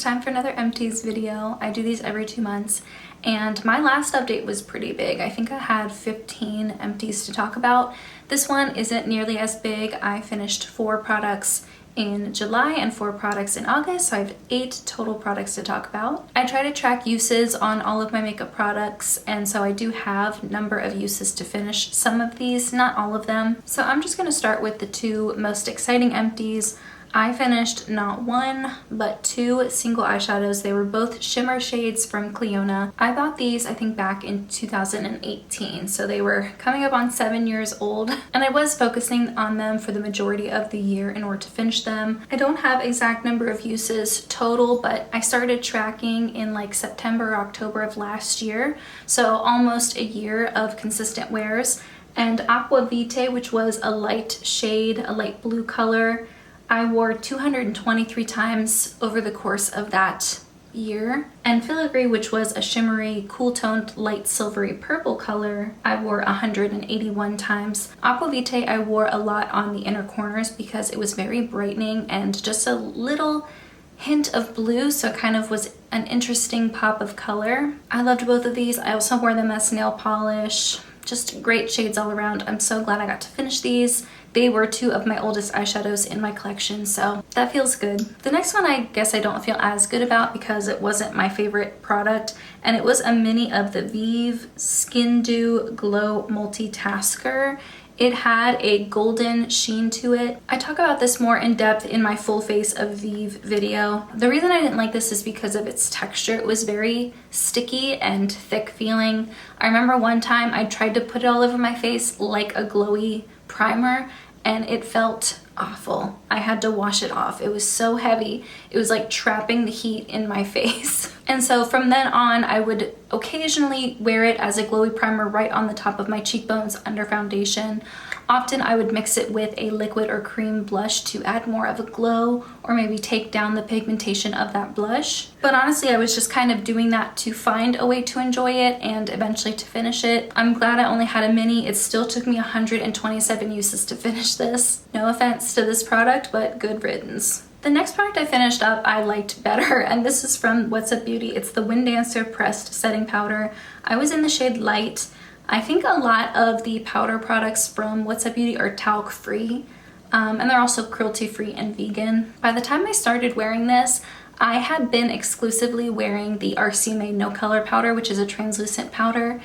it's time for another Empties video. I do these every 2 months, and my last update was pretty big. I think I had 15 empties to talk about. This one isn't nearly as big. I finished 4 products in July and 4 products in August, so I have 8 total products to talk about. I try to track uses on all of my makeup products, and so I do have a number of uses to finish some of these, not all of them. So I'm just going to start with the 2 most exciting empties. I finished not 1 but 2 single eyeshadows. They were both shimmer shades from Clionadh. I bought these I think back in 2018, so they were coming up on 7 years old, and I was focusing on them for the majority of the year in order to finish them. I don't have exact number of uses total, but I started tracking in like September or October of last year, so almost a year of consistent wears. And Aqua Vitae, which was a light shade, a light blue color, I wore 223 times over the course of that year. And Filigree, which was a shimmery, cool-toned, light silvery purple color, I wore 181 times. Aqua Vitae I wore a lot on the inner corners because it was very brightening and just a little hint of blue, so it kind of was an interesting pop of color. I loved both of these. I also wore them as nail polish. Just great shades all around. I'm so glad I got to finish these. They were 2 of my oldest eyeshadows in my collection, so that feels good. The next one I guess I don't feel as good about because it wasn't my favorite product, and it was a mini of the Vieve Skin Dew Glow Multitasker. It had a golden sheen to it. I talk about this more in depth in my full face of Vieve video. The reason I didn't like this is because of its texture. It was very sticky and thick feeling. I remember one time I tried to put it all over my face like a glowy primer, and it felt awful. I had to wash it off. It was so heavy. It was like trapping the heat in my face. And so from then on, I would occasionally wear it as a glowy primer right on the top of my cheekbones under foundation. Often I would mix it with a liquid or cream blush to add more of a glow, or maybe take down the pigmentation of that blush. But honestly, I was just kind of doing that to find a way to enjoy it and eventually to finish it. I'm glad I only had a mini. It still took me 127 uses to finish this. No offense to this product, but good riddance. The next product I finished up I liked better, and this is from What's Up Beauty. It's the Wind Dancer Pressed Setting Powder. I was in the shade Light. I think a lot of the powder products from What's Up Beauty are talc free, and they're also cruelty free and vegan. By the time I started wearing this, I had been exclusively wearing the RC No Color powder, which is a translucent powder.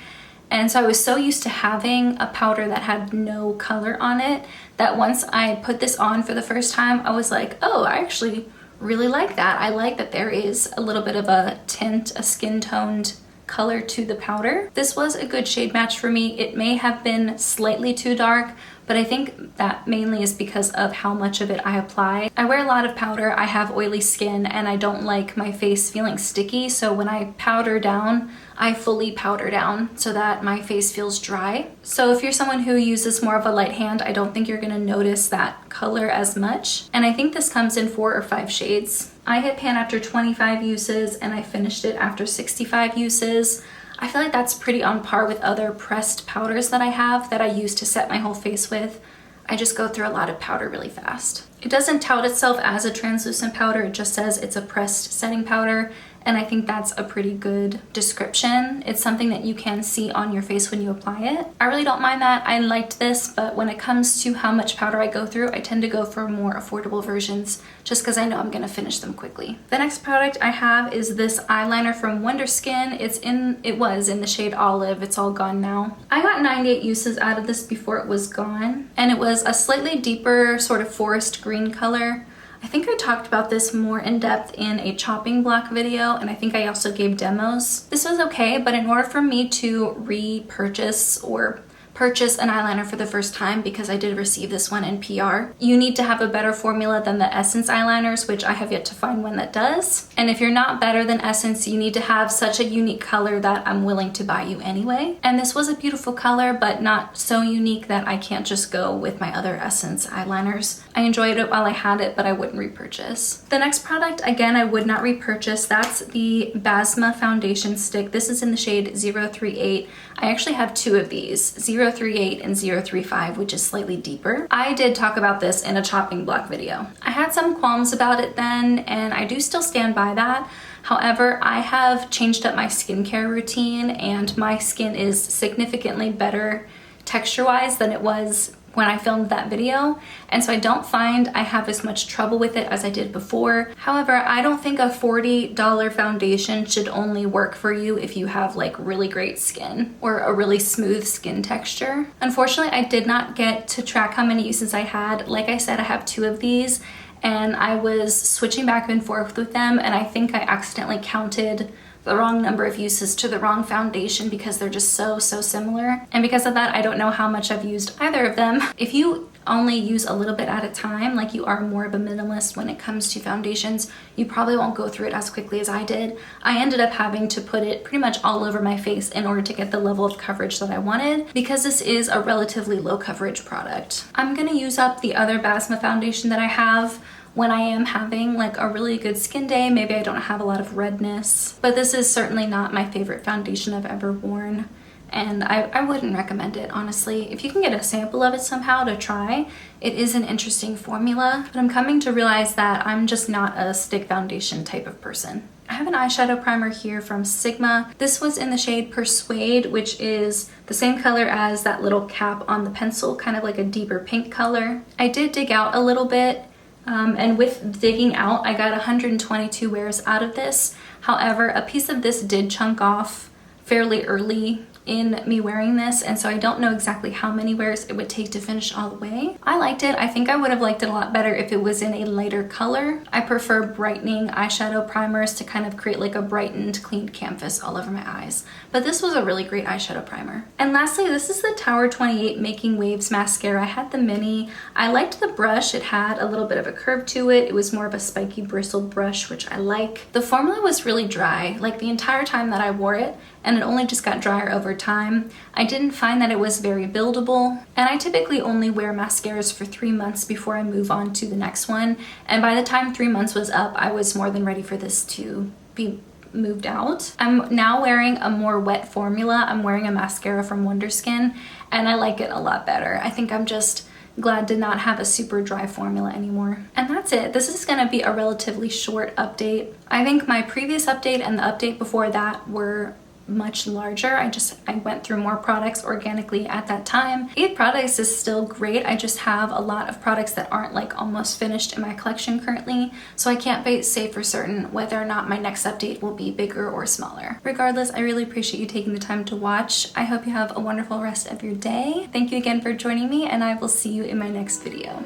And so I was so used to having a powder that had no color on it that once I put this on for the first time, I was like, oh, I actually really like that. I like that there is a little bit of a tint, a skin toned color to the powder. This was a good shade match for me. It may have been slightly too dark, but I think that mainly is because of how much of it I apply. I wear a lot of powder, I have oily skin, and I don't like my face feeling sticky, so when I powder down, I fully powder down so that my face feels dry. So if you're someone who uses more of a light hand, I don't think you're gonna notice that color as much. And I think this comes in 4 or 5 shades. I hit pan after 25 uses and I finished it after 65 uses. I feel like that's pretty on par with other pressed powders that I have that I use to set my whole face with. I just go through a lot of powder really fast. It doesn't tout itself as a translucent powder, it just says it's a pressed setting powder, and I think that's a pretty good description. It's something that you can see on your face when you apply it. I really don't mind that. I liked this, but when it comes to how much powder I go through, I tend to go for more affordable versions just because I know I'm gonna finish them quickly. The next product I have is this eyeliner from Wonderskin. It was in the shade Olive. It's all gone now. I got 98 uses out of this before it was gone, and it was a slightly deeper sort of forest green color. I think I talked about this more in depth in a chopping block video, and I think I also gave demos. This was okay, but in order for me to repurchase or purchase an eyeliner for the first time, because I did receive this one in PR, you need to have a better formula than the Essence eyeliners, which I have yet to find one that does. And if you're not better than Essence, you need to have such a unique color that I'm willing to buy you anyway. And this was a beautiful color, but not so unique that I can't just go with my other Essence eyeliners. I enjoyed it while I had it, but I wouldn't repurchase. The next product, again, I would not repurchase. That's the Basma foundation stick. This is in the shade 038. I actually have 2 of these. 038 and 035, which is slightly deeper. I did talk about this in a chopping block video. I had some qualms about it then, and I do still stand by that. However, I have changed up my skincare routine, and my skin is significantly better texture-wise than it was when I filmed that video, and so I don't find I have as much trouble with it as I did before. However, I don't think a $40 foundation should only work for you if you have like really great skin or a really smooth skin texture. Unfortunately, I did not get to track how many uses I had. Like I said, I have 2 of these, and I was switching back and forth with them, and I think I accidentally counted the wrong number of uses to the wrong foundation because they're just so similar. And because of that, I don't know how much I've used either of them. If you only use a little bit at a time, like you are more of a minimalist when it comes to foundations, you probably won't go through it as quickly as I did. I ended up having to put it pretty much all over my face in order to get the level of coverage that I wanted, because this is a relatively low coverage product. I'm gonna use up the other Basma foundation that I have when I am having like a really good skin day. Maybe I don't have a lot of redness, but this is certainly not my favorite foundation I've ever worn, and I wouldn't recommend it, honestly. If you can get a sample of it somehow to try, it is an interesting formula, but I'm coming to realize that I'm just not a stick foundation type of person. I have an eyeshadow primer here from Sigma. This was in the shade Persuade, which is the same color as that little cap on the pencil, kind of like a deeper pink color. I did dig out a little bit, and with digging out, I got 122 wears out of this. However, a piece of this did chunk off fairly early in me wearing this, and so I don't know exactly how many wears it would take to finish all the way. I liked it. I think I would have liked it a lot better if it was in a lighter color. I prefer brightening eyeshadow primers to kind of create like a brightened, clean canvas all over my eyes. But this was a really great eyeshadow primer. And lastly, this is the Tower 28 Making Waves mascara. I had the mini. I liked the brush. It had a little bit of a curve to it. It was more of a spiky bristled brush, which I like. The formula was really dry, like the entire time that I wore it, and it only just got drier over time. I didn't find that it was very buildable, and I typically only wear mascaras for 3 months before I move on to the next one, and by the time 3 months was up, I was more than ready for this to be moved out. I'm now wearing a more wet formula. I'm wearing a mascara from Wonderskin, and I like it a lot better. I think I'm just glad to not have a super dry formula anymore. And that's it. This is gonna be a relatively short update. I think my previous update and the update before that were much larger. I went through more products organically at that time. 8 products is still great. I just have a lot of products that aren't like almost finished in my collection currently, so I can't say for certain whether or not my next update will be bigger or smaller. Regardless, I really appreciate you taking the time to watch. I hope you have a wonderful rest of your day. Thank you again for joining me, and I will see you in my next video.